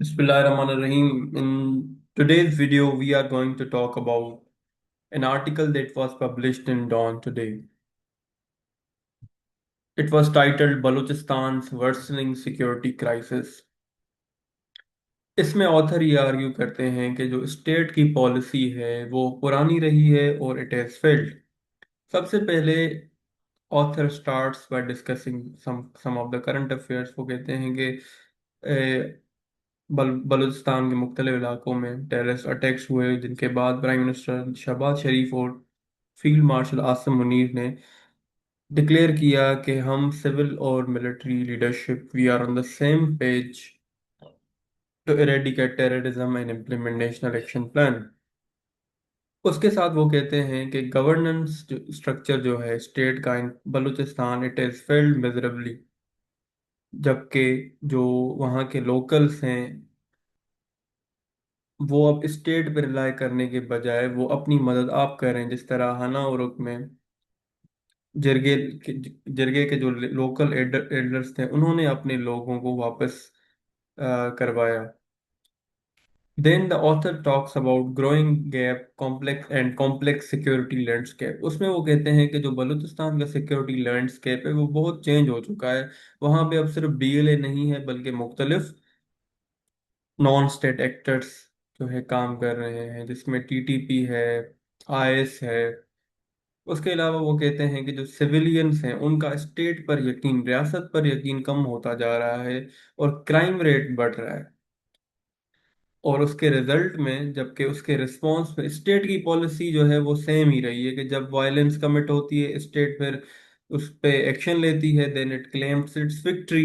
Bismillahirrahmanirrahim. In today's video, we are going to talk about an article that was published in Dawn today. It was titled Balochistan's Worsening Security Crisis. इसमें author ये argue करते हैं कि जो state की policy है वो पुरानी रही है और इट हैज फेल्ड। सबसे पहले author starts by discussing some of the current affairs. वो कहते हैं कि बलूचिस्तान के मुख्तलिफ इलाकों में टेररिस्ट अटैक्स हुए, जिनके बाद प्राइम मिनिस्टर शहबाज शरीफ और फील्ड मार्शल आसिम मुनीर ने डिक्लेयर किया कि हम सिविल और military leadership we are on the same page to eradicate terrorism and implement national action plan. उसके साथ वो कहते हैं कि गवर्नेंस स्ट्रक्चर जो है स्टेट का in Balochistan it is failed miserably, जबकि जो वहाँ के लोकल्स हैं वो अब स्टेट पे रिलाई करने के बजाय वो अपनी मदद आप करें। जिस तरह हना उरुक में जरगे जरगे के जो लोकल एल्डर्स थे उन्होंने अपने लोगों को वापस करवाया। Then the author talks about growing gap complex and complex security landscape. उसमें वो कहते हैं कि जो बलूचिस्तान का सिक्योरिटी लैंडस्केप है वो बहुत चेंज हो चुका है। वहाँ पे अब सिर्फ बीएलए नहीं है बल्कि मुख्तलिफ नॉन स्टेट एक्टर्स जो है काम कर रहे हैं, जिसमें टीटीपी है, आईएस है। उसके अलावा वो कहते हैं कि जो सिविलियंस हैं उनका स्टेट पर यकीन, रियासत पर यकीन कम होता जा रहा है और क्राइम रेट बढ़ रहा है। और उसके रिजल्ट में, जबकि उसके रिस्पॉन्स में स्टेट की पॉलिसी जो है वो सेम ही रही है कि जब वायलेंस कमिट होती है स्टेट फिर उस पे एक्शन लेती है, then it claims its victory.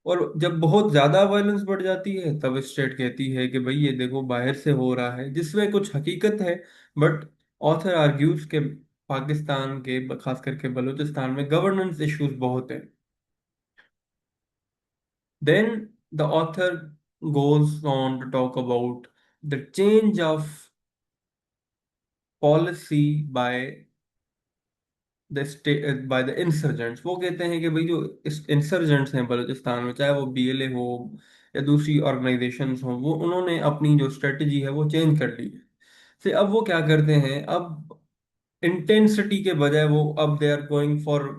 और जब बहुत ज्यादा वायलेंस बढ़ जाती है तब स्टेट कहती है कि भाई ये देखो बाहर से हो रहा है, जिसमें कुछ हकीकत है। बट ऑथर आर्ग्यूज के पाकिस्तान के खास करके बलूचिस्तान में गवर्नेंस इश्यूज बहुत हैं। Then the author goes on to talk about the change of policy by the state by the insurgents. वो कहते हैं कि भाई जो इंसर्जेंट्स हैं बलूचिस्तान में, चाहे वो बीएलए हो या दूसरी ऑर्गेनाइजेशंस हो, वो उन्होंने अपनी जो स्ट्रेटजी है वो चेंज कर ली है। से अब वो क्या करते हैं, अब इंटेंसिटी के बजाय वो अब they are going for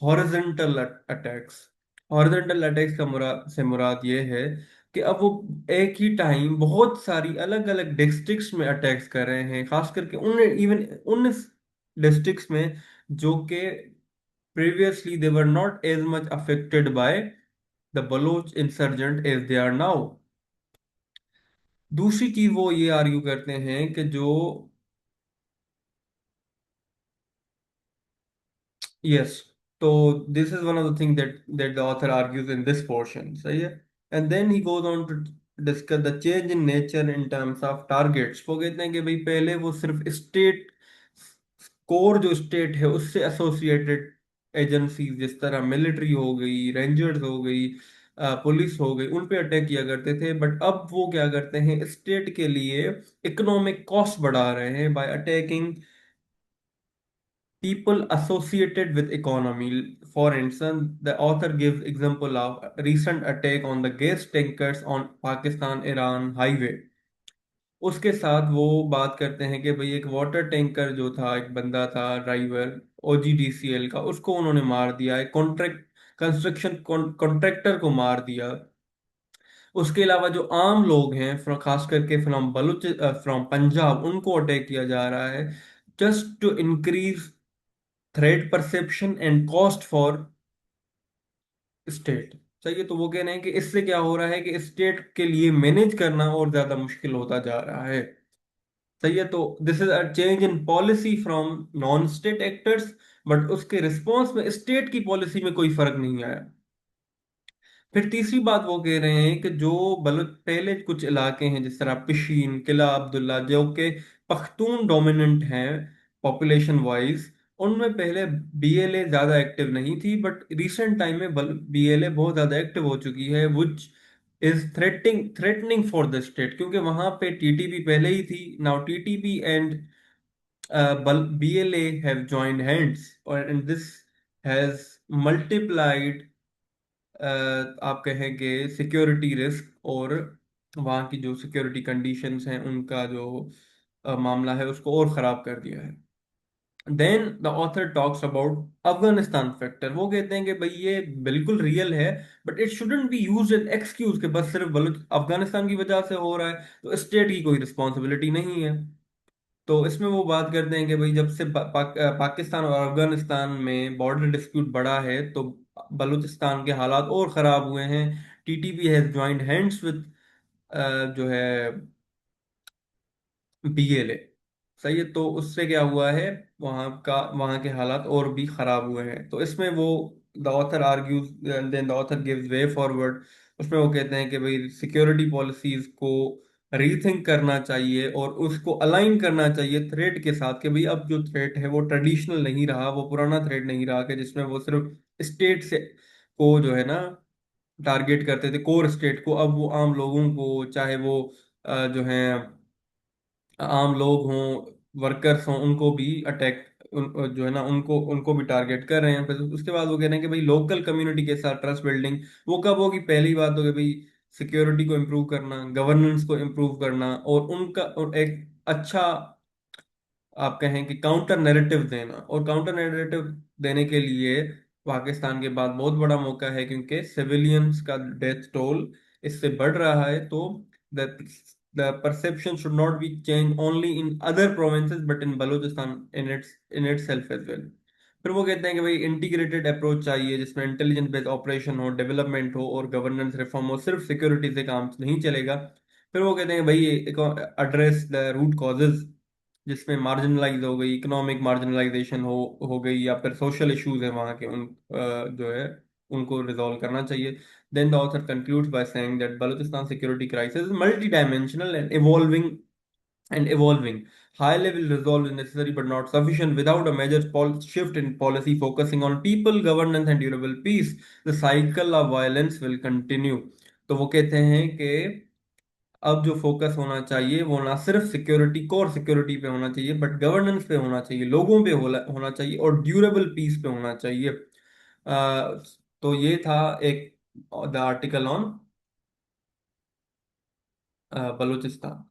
horizontal attacks. Horizontal attacks का मुराद ये है कि अब वो एक ही टाइम बहुत सारी अलग अलग डिस्ट्रिक्ट्स में अटैक्स कर रहे हैं, खास करके उन इवन उन डिस्ट्रिक्ट्स में जो कि previously they were not as much affected by the Baloch insurgent as they are now। दूसरी चीज वो ये आर्ग्यू करते हैं कि जो यस, तो this is one of the thing that the author argues in this portion, सही है। And then he goes on to discuss the change in nature in terms of targets. वो कहते हैं कि भाई पहले वो सिर्फ स्टेट कोर जो स्टेट है उससे एसोसिएटेड एजेंसीज, जिस तरह मिलिट्री हो गई, रेंजर्स हो गई, पुलिस हो गई, उन पे अटैक किया करते थे। बट अब वो क्या करते हैं, स्टेट के लिए इकोनॉमिक कॉस्ट बढ़ा रहे हैं bye attacking people associated with economy. For instance, the author gives example of a recent attack on the gas tankers on Pakistan-Iran highway। उसके साथ वो बात करते हैं कि भाई एक वाटर टैंकर जो था, एक बंदा था ड्राइवर ओजीडीसीएल का, उसको उन्होंने मार दिया, एक कॉन्ट्रैक्ट कंस्ट्रक्शन कॉन्ट्रैक्टर को मार दिया। उसके अलावा जो आम लोग हैं खास करके फ्रॉम पंजाब, उनको अटैक किया जा रहा है just to increase threat perception and cost for state. चाहिए तो वो कह रहे हैं कि इससे क्या हो रहा है कि स्टेट के लिए मैनेज करना और ज्यादा मुश्किल होता जा रहा है। सही है, तो this is a change in policy from non state actors. But उसके रिस्पॉन्स में स्टेट की पॉलिसी में कोई फर्क नहीं आया। फिर तीसरी बात वो कह रहे हैं कि जो बलूच पहले कुछ इलाके हैं जिस तरह पिशीन, किला अब्दुल्ला, जो कि पख्तून डोमिनेंट हैं पॉपुलेशन वाइज, उनमें पहले बीएलए ज्यादा एक्टिव नहीं थी। बट रिसेंट टाइम में बीएलए बहुत ज्यादा एक्टिव हो चुकी है, which is threatening for the state, क्योंकि वहां पे टीटीपी पहले ही थी। Now TTP and BLA have joined hands और एंड दिस हैज मल्टीप्लाइड आप कहेंगे सिक्योरिटी रिस्क और वहाँ की जो सिक्योरिटी कंडीशंस हैं उनका जो मामला है उसको और ख़राब कर दिया है। Then the author talks about Afghanistan factor. वो कहते हैं कि भाई ये बिल्कुल रियल है, but it shouldn't be used as excuse कि बस सिर्फ बलूच अफगानिस्तान की वजह से हो रहा है तो स्टेट की कोई रिस्पॉन्सिबिलिटी नहीं है। तो इसमें वो बात करते हैं कि भाई जब से पाकिस्तान और अफगानिस्तान में बॉर्डर डिस्प्यूट बढ़ा है तो बलूचिस्तान के हालात और ख़राब हुए हैं। TTP has joint hands with जो है बीएलए। सही है, तो उससे क्या हुआ है, वहाँ के हालात और भी खराब हुए हैं। तो इसमें वो the author argues then the author gives way forward. उसमें वो कहते हैं कि भाई सिक्योरिटी पॉलिसीज को रीथिंक करना चाहिए और उसको अलाइन करना चाहिए थ्रेट के साथ कि भाई अब जो थ्रेट है वो ट्रेडिशनल नहीं रहा, वो पुराना थ्रेट नहीं रहा कि जिसमें वो सिर्फ स्टेट से को जो है ना टारगेट करते थे, कोर स्टेट को। अब वो आम लोगों को, चाहे वो जो है आम लोग हों, वर्कर्स हों, उनको भी अटैक जो है ना उनको उनको भी टारगेट कर रहे हैं। फिर उसके बाद वो कह रहे हैं कि भाई लोकल कम्युनिटी के साथ ट्रस्ट बिल्डिंग वो कब होगी। पहली बात हो गई भाई सिक्योरिटी को इम्प्रूव करना, गवर्नेंस को इम्प्रूव करना और उनका और एक अच्छा आप कहें कि काउंटर नैरेटिव देना। और काउंटर नैरेटिव देने के लिए पाकिस्तान के बाद बहुत बड़ा मौका है क्योंकि सिविलियंस का डेथ टोल इससे बढ़ रहा है। तो the the perception should not be change only in other provinces but in Balochistan in itself as well. फिर वो कहते हैं कि भाई इंटीग्रेटेड अप्रोच चाहिए जिसमें इंटेलिजेंस बेस्ड ऑपरेशन हो, डेवलपमेंट हो और गवर्नेंस रिफॉर्म हो। सिर्फ सिक्योरिटी से काम नहीं चलेगा। फिर वो कहते हैं भाई एड्रेस द रूट कॉजेज जिसमें मार्जिनलाइज हो गई, इकोनॉमिक मार्जिनलाइजेशन हो गई या फिर सोशल इश्यूज है वहाँ के उन जो है उनको रिजॉल्व करना चाहिए। Then the author concludes by saying that Balochistan security crisis is multi dimensional and evolving. High level resolve is necessary but not sufficient. Without a major shift in policy focusing on people, governance, and durable peace, the cycle of violence will continue. तो वो कहते हैं कि अब जो focus होना चाहिए वो ना सिर्फ सिक्योरिटी, कोर सिक्योरिटी पे होना चाहिए, बट गवर्नेंस पे होना चाहिए, लोगों पे होना चाहिए और ड्यूरेबल पीस पे होना चाहिए। तो ये था एक द आर्टिकल ऑन बलूचिस्तान।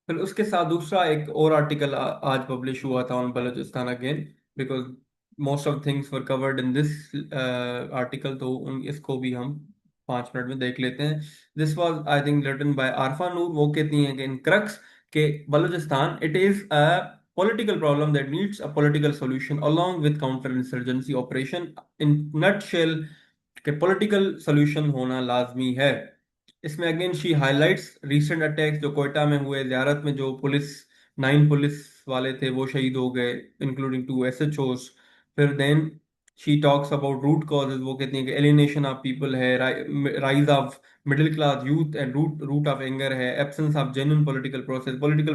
फिर उसके साथ दूसरा एक और आर्टिकल आज पब्लिश हुआ था on Balochistan again, because most of things were covered in this article. तो उन इसको भी हम 5 मिनट में देख लेते हैं। This was I think written by Arfa Noor. वो कहती हैं कि इन क्रक्स के Balochistan it is a political problem that needs a political solution along with counter insurgency operation। in nutshell कि पॉलिटिकल सोल्यूशन होना लाजमी है। इसमें again she highlights recent attacks जो कोयटा में हुए, ज़ियारत में जो 9 पुलिस वाले थे वो शहीद हो गए, इंक्लूडिंग 2 SHOs। फिर then she talks about root causes. वो कहती हैं कि एलिनेशन ऑफ पीपल है, rise of middle class youth and root root of anger है, absence of genuine political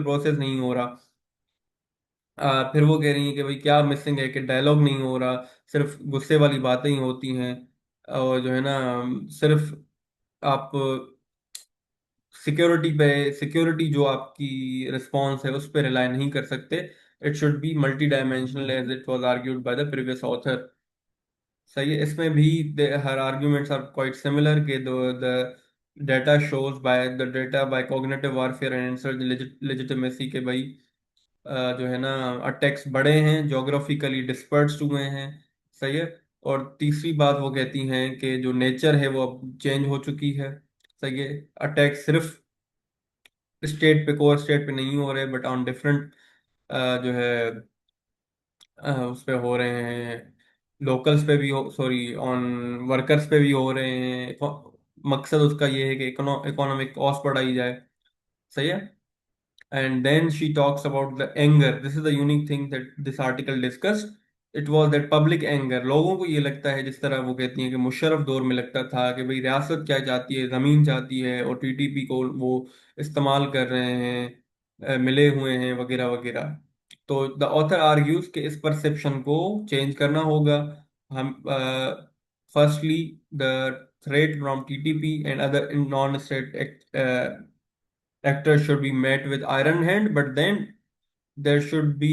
process नहीं हो रहा। फिर वो कह रही हैं कि भाई क्या मिसिंग है कि डायलॉग नहीं हो रहा, सिर्फ गुस्से वाली बातें ही होती हैं। और जो है ना सिर्फ आप सिक्योरिटी जो आपकी रिस्पॉन्स है उस पर रिलाई नहीं कर सकते। It should be multi dimensional as it was argued by the previous author. सही है, इसमें भी हर आर्ग्यूमेंट्स आर क्वाइट सिमिलर के the data shows by the data by cognitive warfare and insert legitimacy के भाई जो है ना अटैक्स बड़े हैं, जोग्राफिकली डिस्पर्स्ड हुए हैं। सही है। और तीसरी बात वो कहती हैं कि जो नेचर है वो अब चेंज हो चुकी है। सही है, अटैक सिर्फ स्टेट पे, कोर स्टेट पे नहीं हो रहे बट ऑन डिफरेंट जो है उस पे हो रहे हैं, लोकल्स पे भी हो, सॉरी ऑन वर्कर्स पे भी हो रहे हैं। मकसद उसका ये है कि इकोनॉमिक कॉस्ट बढ़ाई जाए। सही है। And then she talks about the anger. This is the unique thing that this article discussed. It was that public anger। लोगों को ये लगता है, जिस तरह वो कहती हैं कि मुशर्रफ दौर में लगता था कि भाई रियासत क्या चाहती है, ज़मीन चाहती है और टीटीपी को वो इस्तेमाल कर रहे हैं, मिले हुए हैं वगैरह वगैरह। तो द ऑथर आर्ग्यूज कि इस परसेप्शन को चेंज करना होगा। हम firstly the threat from TTP and other non state actors should be met with iron hand, but then there should be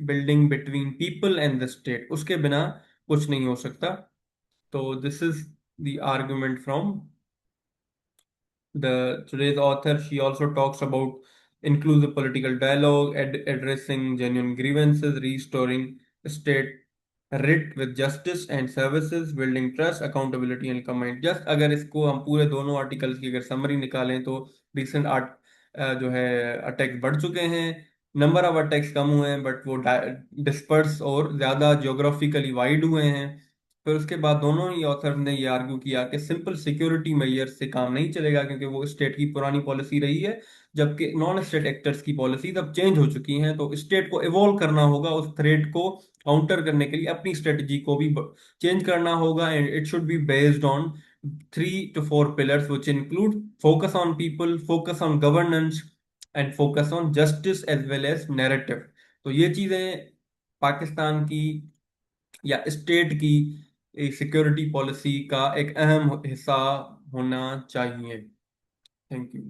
building between people and the state। उसके बिना कुछ नहीं हो सकता। तो this is the argument from the today's author. She also talks about inclusive political dialogue, addressing genuine grievances, restoring state writ with justice and services, building trust, accountability and command. Just अगर इसको हम पूरे दोनों articles की अगर summary निकालें तो recent जो है अटैक्स बढ़ चुके हैं। नंबर ऑफ अटैक्स कम हुए हैं बट वो डिस्पर्स और ज्यादा जियोग्राफिकली वाइड हुए हैं। फिर उसके बाद दोनों ही ऑथर ने ये आर्ग्यू किया कि सिंपल सिक्योरिटी मेजर से काम नहीं चलेगा, क्योंकि वो स्टेट की पुरानी पॉलिसी रही है, जबकि नॉन स्टेट एक्टर्स की पॉलिसी अब चेंज हो चुकी हैं। तो स्टेट को इवॉल्व करना होगा, उस थ्रेट को काउंटर करने के लिए अपनी स्ट्रेटजी को भी चेंज करना होगा, and it should be based on 3 to 4 pillars which include focus on people, focus on governance and focus on justice as well as narrative। तो ये चीजें पाकिस्तान की या स्टेट की सिक्योरिटी पॉलिसी का एक अहम हिस्सा होना चाहिए। Thank you.